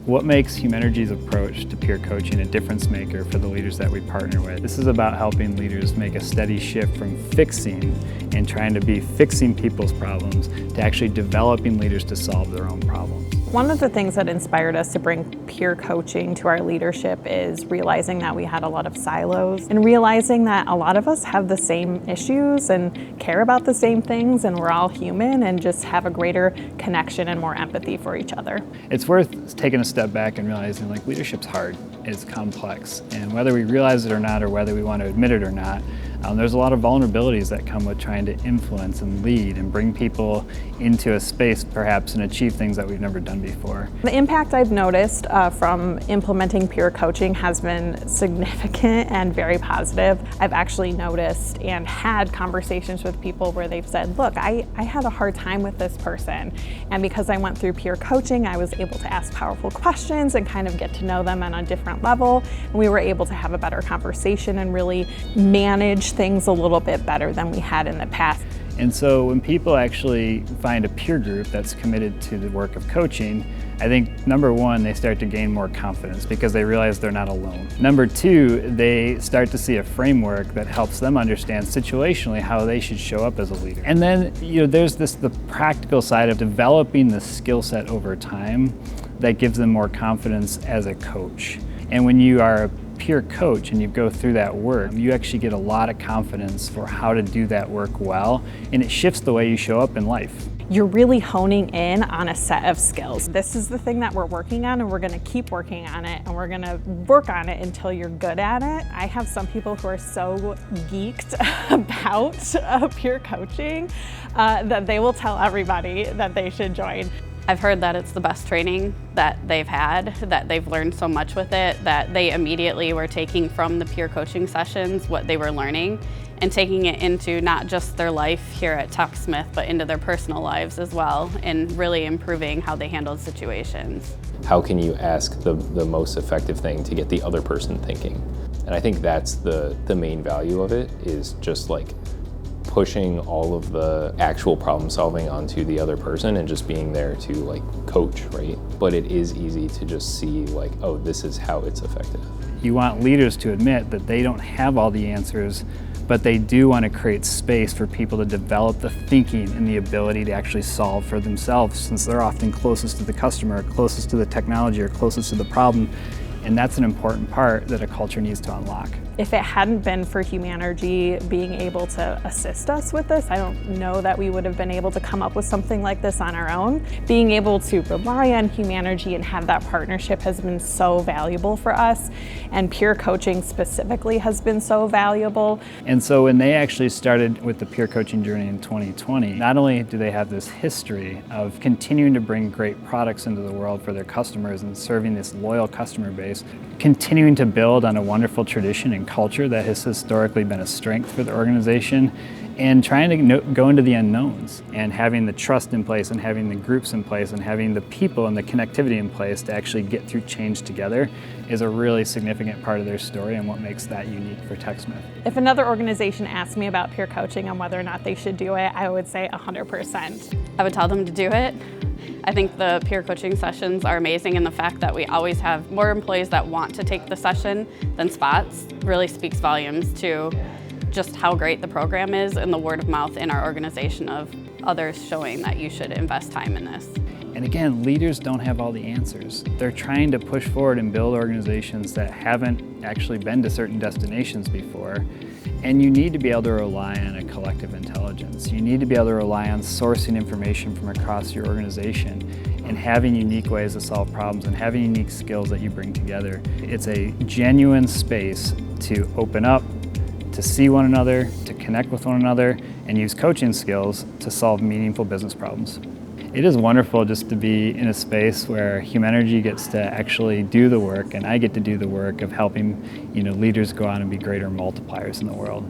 What makes Humanergy's approach to peer coaching a difference maker for the leaders that we partner with? This is about helping leaders make a steady shift from fixing and trying to be fixing people's problems to actually developing leaders to solve their own problems. One of the things that inspired us to bring peer coaching to our leadership is realizing that we had a lot of silos and realizing that a lot of us have the same issues and care about the same things, and we're all human and just have a greater connection and more empathy for each other. It's worth taking a step back and realizing leadership's hard, it's complex, and whether we realize it or not, or whether we want to admit it or not, there's a lot of vulnerabilities that come with trying to influence and lead and bring people into a space perhaps and achieve things that we've never done before. The impact I've noticed from implementing peer coaching has been significant and very positive. I've actually noticed and had conversations with people where they've said, look, I had a hard time with this person, and because I went through peer coaching, I was able to ask powerful questions and kind of get to know them on a different level, and we were able to have a better conversation and really manage things a little bit better than we had in the past. And so when people actually find a peer group that's committed to the work of coaching, I think number one, they start to gain more confidence because they realize they're not alone. Number two, they start to see a framework that helps them understand situationally how they should show up as a leader. And then there's the practical side of developing the skill set over time that gives them more confidence as a coach. And when you are a peer coach and you go through that work, you actually get a lot of confidence for how to do that work well, and it shifts the way you show up in life. You're really honing in on a set of skills. This is the thing that we're working on, and we're gonna keep working on it, and we're gonna work on it until you're good at it. I have some people who are so geeked about peer coaching that they will tell everybody that they should join. I've heard that it's the best training that they've had, that they've learned so much with it, that they immediately were taking from the peer coaching sessions what they were learning and taking it into not just their life here at TechSmith, but into their personal lives as well, and really improving how they handled situations. How can you ask the most effective thing to get the other person thinking? And I think that's the main value of it, is just pushing all of the actual problem solving onto the other person and just being there to coach, right? But it is easy to just see oh, this is how it's effective. You want leaders to admit that they don't have all the answers, but they do want to create space for people to develop the thinking and the ability to actually solve for themselves, since they're often closest to the customer, closest to the technology, or closest to the problem. And that's an important part that a culture needs to unlock. If it hadn't been for Humanergy being able to assist us with this, I don't know that we would have been able to come up with something like this on our own. Being able to rely on Humanergy and have that partnership has been so valuable for us, and peer coaching specifically has been so valuable. And so when they actually started with the peer coaching journey in 2020, not only do they have this history of continuing to bring great products into the world for their customers and serving this loyal customer base, continuing to build on a wonderful tradition and culture that has historically been a strength for the organization, and trying to go into the unknowns and having the trust in place and having the groups in place and having the people and the connectivity in place to actually get through change together is a really significant part of their story and what makes that unique for TechSmith. If another organization asked me about peer coaching and whether or not they should do it, I would say 100%. I would tell them to do it. I think the peer coaching sessions are amazing, and the fact that we always have more employees that want to take the session than spots really speaks volumes to just how great the program is and the word of mouth in our organization of others showing that you should invest time in this. And again, leaders don't have all the answers. They're trying to push forward and build organizations that haven't actually been to certain destinations before. And you need to be able to rely on a collective intelligence. You need to be able to rely on sourcing information from across your organization and having unique ways to solve problems and having unique skills that you bring together. It's a genuine space to open up, to see one another, to connect with one another, and use coaching skills to solve meaningful business problems. It is wonderful just to be in a space where Humanergy gets to actually do the work, and I get to do the work of helping leaders go on and be greater multipliers in the world.